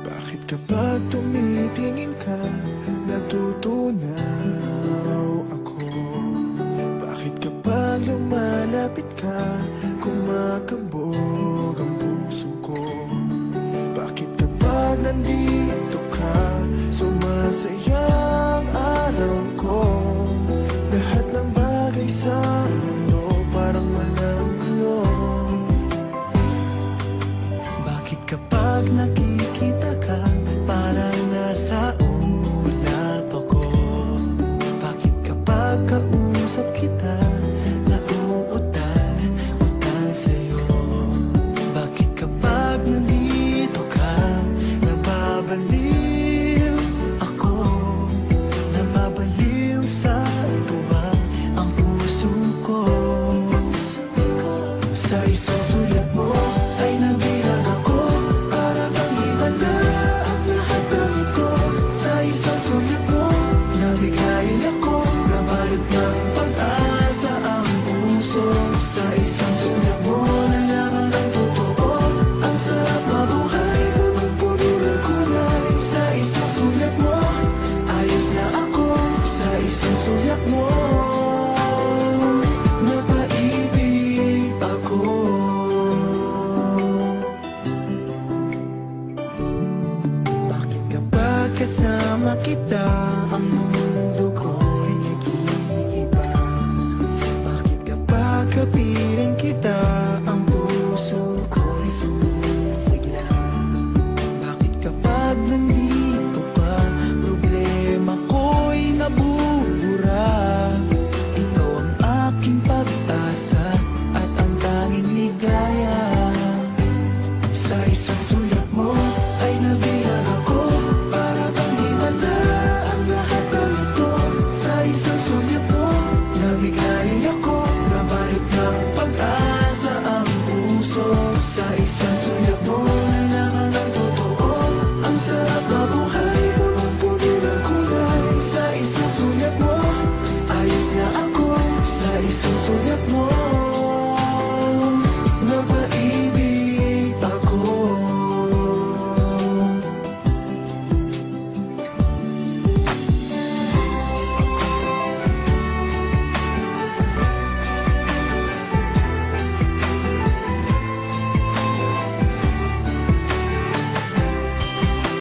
Bakit kapag tumitingin ka, natutunaw ako? Bakit kapag lumalapit ka, kumakabog ang puso ko? Bakit kapag nandito ka, sumasaya ang araw ko? Lahat ng bagay sa mundo parang walang gulo. Bakit kapag nakikita ka, parang nasa ulap ako? Bakit kapag kausap kita, nauutal-utal sa'yo? Bakit kapag nandito ka, nababaliw ako? Nababaliw sa tuwa ang puso ko. Sa isang sulat mo ay nabihag ako, para bang iba na ang lahat ng ito. Sa isang sulat mo, nabigayin ako, nabalot ng pag-asa ang puso. Sa isang sulat mo, nalaman ng totoo, ang sarap mabuhay, puno ng kulay. Sa isang sulat mo, ayos na ako. Sa isang sulat mo, napaibig ako. Bakit kapag kasama kita, ang mundo ko'y nag-iiba? Bakit kapag kapiling kita, ang puso ko'y sumisigla? Bakit kapag nandito